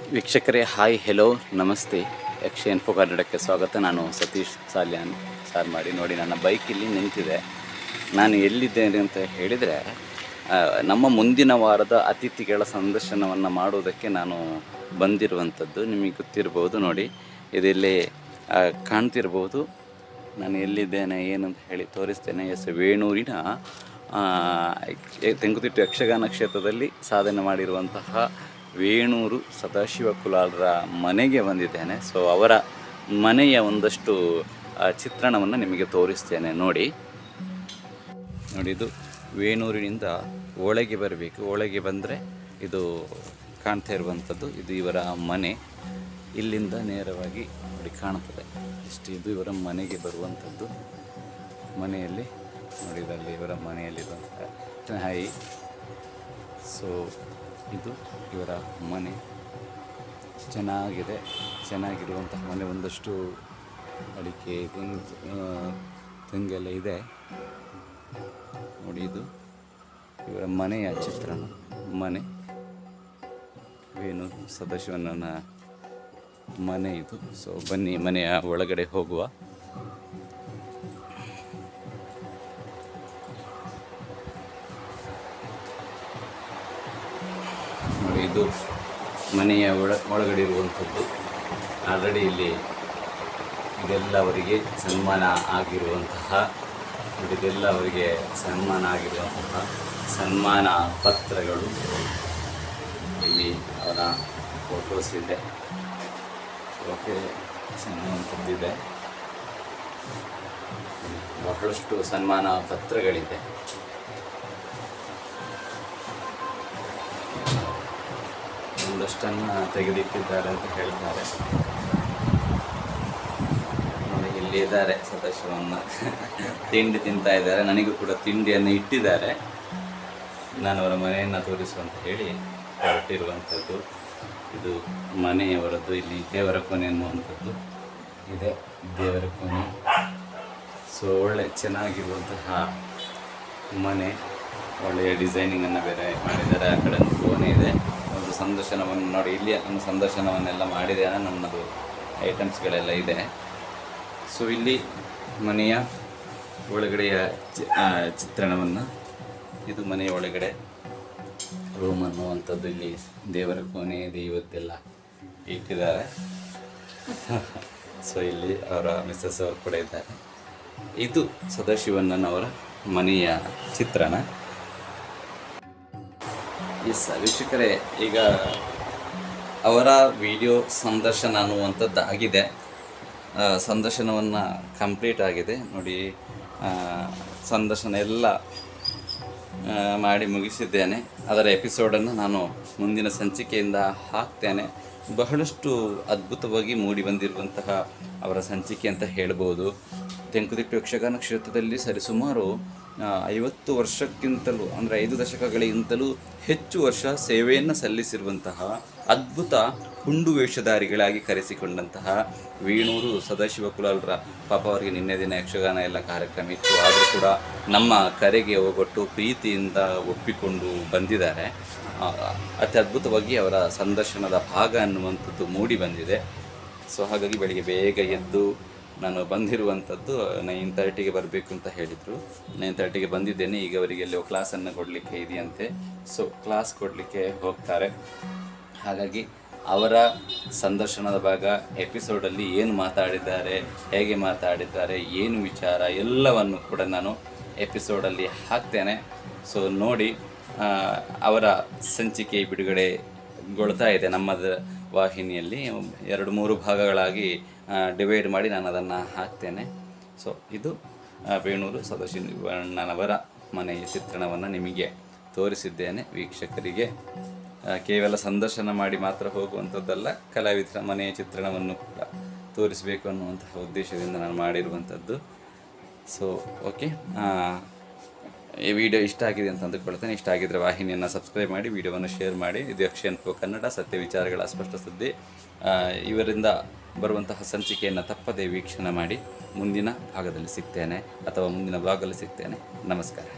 ವೀಕ್ಷಕರೇ hi hello ನಮಸ್ತೆ. ಯಕ್ಷ ಇನ್ಫೋ ಕನ್ನಡಕ್ಕೆ ಸ್ವಾಗತ. ನಾನು ಸತೀಶ್ ಸಾಲ್ಯಾನ್ ಸಾರ್ಮಾಡಿ. ನೋಡಿ, ನನ್ನ ಬೈಕ್ ಇಲ್ಲಿ ನಿಂತಿದೆ. ನಾನು ಎಲ್ಲಿದ್ದೇನೆ ಅಂತ ಹೇಳಿದರೆ, ನಮ್ಮ ಮುಂದಿನ ವಾರದ ಅತಿಥಿಗಳ ಸಂದರ್ಶನವನ್ನು ಮಾಡುವುದಕ್ಕೆ ನಾನು ಬಂದಿರುವಂಥದ್ದು. ನಿಮಗೆ ಗೊತ್ತಿರ್ಬೋದು, ನೋಡಿ ಇದರಲ್ಲಿ ಕಾಣ್ತಿರ್ಬೋದು ನಾನು ಎಲ್ಲಿದ್ದೇನೆ ಏನಂತ ಹೇಳಿ ತೋರಿಸ್ತೇನೆ. ವೇಣೂರಿನ ತೆಂಕುತಿಟ್ಟು ಯಕ್ಷಗಾನ ಕ್ಷೇತ್ರದಲ್ಲಿ ಸಾಧನೆ ಮಾಡಿರುವಂತಹ ವೇಣೂರು ಸದಾಶಿವ ಕುಲಾಲರ ಮನೆಗೆ ಬಂದಿದ್ದೇನೆ. ಸೊ ಅವರ ಮನೆಯ ಒಂದಷ್ಟು ಚಿತ್ರಣವನ್ನು ನಿಮಗೆ ತೋರಿಸ್ತೇನೆ. ನೋಡಿ, ಇದು ವೇಣೂರಿನಿಂದ ಒಳಗೆ ಬರಬೇಕು. ಒಳಗೆ ಬಂದರೆ ಇದು ಕಾಣ್ತಾ ಇರುವಂಥದ್ದು, ಇದು ಇವರ ಮನೆ. ಇಲ್ಲಿಂದ ನೇರವಾಗಿ ನೋಡಿ ಕಾಣುತ್ತದೆ ಇದು ಇವರ ಮನೆಗೆ ಬರುವಂಥದ್ದು. ಮನೆಯಲ್ಲಿ ನೋಡಿದಲ್ಲಿ ಇವರ ಮನೆಯಲ್ಲಿರುವಂಥ ನಾಯಿ. ಸೊ ಇದು ಇವರ ಮನೆ. ಚೆನ್ನಾಗಿರುವಂತಹ ಮನೆ. ಒಂದಷ್ಟು ಅಡಿಕೆ ತೆಂಗೆಲ್ಲ ಇದೆ. ನೋಡಿ, ಇದು ಇವರ ಮನೆಯ ಚಿತ್ರಣ. ಮನೆ ವೇಣೂರು ಸದಾಶಿವನ ಮನೆ ಇದು. ಸೊ ಬನ್ನಿ ಮನೆಯ ಒಳಗಡೆ ಹೋಗುವ. ನೋಡಿ, ಇದು ಮನೆಯ ಒಳಗಡೆ ಇರುವಂಥದ್ದು. ಆಲ್ರೆಡಿ ಇಲ್ಲಿ ಇದೆಲ್ಲ ಅವರಿಗೆ ಸನ್ಮಾನ ಆಗಿರುವಂತಹ ಸನ್ಮಾನ ಪತ್ರಗಳು. ಇಲ್ಲಿ ಅವರ ಫೋಟೋಸ್ ಇದೆ. ಓಕೆ, ಸನ್ಮಾನದಿದೆ. ಬಹಳಷ್ಟು ಸನ್ಮಾನ ಪತ್ರಗಳಿದೆ. ಒಂದಷ್ಟನ್ನು ತೆಗೆದಿಟ್ಟಿದ್ದಾರೆ ಅಂತ ಹೇಳ್ತಾರೆ. ನೋಡಿ, ಇಲ್ಲಿ ಇದ್ದಾರೆ ಸದಾಶಿವನ್ನ ತಿಂಡಿ ತಿಂತಾ ಇದ್ದಾರೆ. ನನಗೂ ಕೂಡ ತಿಂಡಿಯನ್ನು ಇಟ್ಟಿದ್ದಾರೆ. ನಾನು ಅವರ ಮನೆಯನ್ನು ತೋರಿಸುವಂತ ಹೇಳಿ ಹೊರಟಿರುವಂಥದ್ದು. ಇದು ಮನೆಯವರದ್ದು. ಇಲ್ಲಿ ದೇವರ ಕೋಣೆ ಅನ್ನುವಂಥದ್ದು ಇದೆ. ದೇವರ ಕೋಣೆ. ಸೊ ಒಳ್ಳೆ ಚೆನ್ನಾಗಿರುವಂತಹ ಮನೆ. ಒಳ್ಳೆಯ ಡಿಸೈನಿಂಗನ್ನು ಬೇರೆ ಮಾಡಿದ್ದಾರೆ. ಆ ಕಡೆ ಒಂದು ಕೋಣೆ ಇದೆ. ಒಂದು ಸಂದರ್ಶನವನ್ನು ನೋಡಿ, ಇಲ್ಲಿ ಒಂದು ಸಂದರ್ಶನವನ್ನೆಲ್ಲ ಮಾಡಿದ್ದೇನೆ. ನನ್ನದು ಐಟಮ್ಸ್ಗಳೆಲ್ಲ ಇದೆ. ಸೊ ಇಲ್ಲಿ ಮನೆಯ ಒಳಗಡೆಯ ಚಿತ್ರಣವನ್ನು, ಇದು ಮನೆಯ ಒಳಗಡೆ ರೂಮ್ ಅನ್ನುವಂಥದ್ದು. ಇಲ್ಲಿ ದೇವರ ಕೋಣೆ ಇದೆ. ಇವತ್ತೆಲ್ಲ ಇಟ್ಟಿದ್ದಾರೆ. ಸೊ ಇಲ್ಲಿ ಅವರ ಮಿಸ್ಸಸ್ ಅವರು ಕೂಡ ಇದ್ದಾರೆ. ಇದು ಸದಾಶಿವಣ್ಣನವರ ಮನೆಯ ಚಿತ್ರಣ. ಎಸ್ ವೀಕ್ಷಕರೇ, ಈಗ ಅವರ ವಿಡಿಯೋ ಸಂದರ್ಶನ ಅನ್ನುವಂಥದ್ದು ಆಗಿದೆ. ಸಂದರ್ಶನವನ್ನು ಕಂಪ್ಲೀಟ್ ಆಗಿದೆ. ನೋಡಿ, ಸಂದರ್ಶನ ಎಲ್ಲ ಮಾಡಿ ಮುಗಿಸಿದ್ದೇನೆ. ಅದರ ಎಪಿಸೋಡನ್ನು ನಾನು ಮುಂದಿನ ಸಂಚಿಕೆಯಿಂದ ಹಾಕ್ತೇನೆ. ಬಹಳಷ್ಟು ಅದ್ಭುತವಾಗಿ ಮೂಡಿ ಬಂದಿರುವಂತಹ ಅವರ ಸಂಚಿಕೆ ಅಂತ ಹೇಳ್ಬೋದು. ತೆಂಕುತಿಟ್ಟು ಯಕ್ಷಗಾನ ಕ್ಷೇತ್ರದಲ್ಲಿ ಸರಿಸುಮಾರು 50 ವರ್ಷಕ್ಕಿಂತಲೂ, ಅಂದರೆ 5 ದಶಕಗಳಿಗಿಂತಲೂ ಹೆಚ್ಚು ವರ್ಷ ಸೇವೆಯನ್ನು ಸಲ್ಲಿಸಿರುವಂತಹ ಅದ್ಭುತ ಹುಂಡು ವೇಷಧಾರಿಗಳಾಗಿ ಕರೆಸಿಕೊಂಡಂತಹ ವೇಣೂರು ಸದಾಶಿವ ಕುಲಾಲರ, ಪಾಪ ಅವರಿಗೆ ನಿನ್ನೆ ದಿನ ಯಕ್ಷಗಾನ ಎಲ್ಲ ಕಾರ್ಯಕ್ರಮ ಇತ್ತು. ಆದರೂ ಕೂಡ ನಮ್ಮ ಕರೆಗೆ ಹೋಗೊಟ್ಟು ಪ್ರೀತಿಯಿಂದ ಒಪ್ಪಿಕೊಂಡು ಬಂದಿದ್ದಾರೆ. ಅತಿ ಅದ್ಭುತವಾಗಿ ಅವರ ಸಂದರ್ಶನದ ಭಾಗ ಅನ್ನುವಂಥದ್ದು ಮೂಡಿ ಬಂದಿದೆ. ಸೊ ಹಾಗಾಗಿ ಬೆಳಿಗ್ಗೆ ಬೇಗ ಎದ್ದು ನಾನು ಬಂದಿರುವಂಥದ್ದು. 9:30ಗೆ ಬರಬೇಕು ಅಂತ ಹೇಳಿದರು. 9:30ಗೆ ಬಂದಿದ್ದೇನೆ. ಈಗ ಅವರಿಗೆ ಎಲ್ಲೋ ಕ್ಲಾಸನ್ನು ಕೊಡಲಿಕ್ಕೆ ಇದೆಯಂತೆ. ಸೊ ಕ್ಲಾಸ್ ಕೊಡಲಿಕ್ಕೆ ಹೋಗ್ತಾರೆ. ಹಾಗಾಗಿ ಅವರ ಸಂದರ್ಶನದ ಭಾಗ ಎಪಿಸೋಡಲ್ಲಿ ಏನು ಮಾತಾಡಿದ್ದಾರೆ, ಹೇಗೆ ಮಾತಾಡಿದ್ದಾರೆ, ಏನು ವಿಚಾರ ಎಲ್ಲವನ್ನು ಕೂಡ ನಾನು ಎಪಿಸೋಡಲ್ಲಿ ಹಾಕ್ತೇನೆ. ಸೊ ನೋಡಿ, ಅವರ ಸಂಚಿಕೆ ಬಿಡುಗಡೆಗೊಳ್ತಾ ಇದೆ ನಮ್ಮದ ವಾಹಿನಿಯಲ್ಲಿ. 2-3 ಭಾಗಗಳಾಗಿ ಡಿವೈಡ್ ಮಾಡಿ ನಾನು ಅದನ್ನು ಹಾಕ್ತೇನೆ. ಸೊ ಇದು ವೇಣೂರು ಸದಾಶಿವಣ್ಣನವರ ಮನೆಯ ಚಿತ್ರಣವನ್ನು ನಿಮಗೆ ತೋರಿಸಿದ್ದೇನೆ. ವೀಕ್ಷಕರಿಗೆ ಕೇವಲ ಸಂದರ್ಶನ ಮಾಡಿ ಮಾತ್ರ ಹೋಗುವಂಥದ್ದಲ್ಲ, ಕಲಾವಿದರ ಮನೆಯ ಚಿತ್ರಣವನ್ನು ಕೂಡ ತೋರಿಸಬೇಕು ಅನ್ನುವಂತಹ ಉದ್ದೇಶದಿಂದ ನಾನು ಮಾಡಿರುವಂಥದ್ದು. ಸೊ ಓಕೆ, ಈ ವಿಡಿಯೋ ಇಷ್ಟ ಆಗಿದೆ ಅಂತ ಅಂದುಕೊಳ್ತೇನೆ. ಇಷ್ಟ ಆಗಿದ್ದರೆ ವಾಹಿನಿಯನ್ನು ಸಬ್ಸ್ಕ್ರೈಬ್ ಮಾಡಿ, ವಿಡಿಯೋವನ್ನು ಶೇರ್ ಮಾಡಿ. ಇದು ಯಕ್ಷ ಇನ್ಫೋ ಕನ್ನಡ, ಸತ್ಯ ವಿಚಾರಗಳ ಅಸ್ಪಷ್ಟ ಸುದ್ದಿ. ಇವರಿಂದ ಬರುವಂತಹ ಸಂಚಿಕೆಯನ್ನು ತಪ್ಪದೇ ವೀಕ್ಷಣೆ ಮಾಡಿ. ಮುಂದಿನ ಭಾಗದಲ್ಲಿ ಸಿಗ್ತೇನೆ ಅಥವಾ ಮುಂದಿನ ಬ್ಲಾಗಲ್ಲಿ ಸಿಗ್ತೇನೆ. ನಮಸ್ಕಾರ.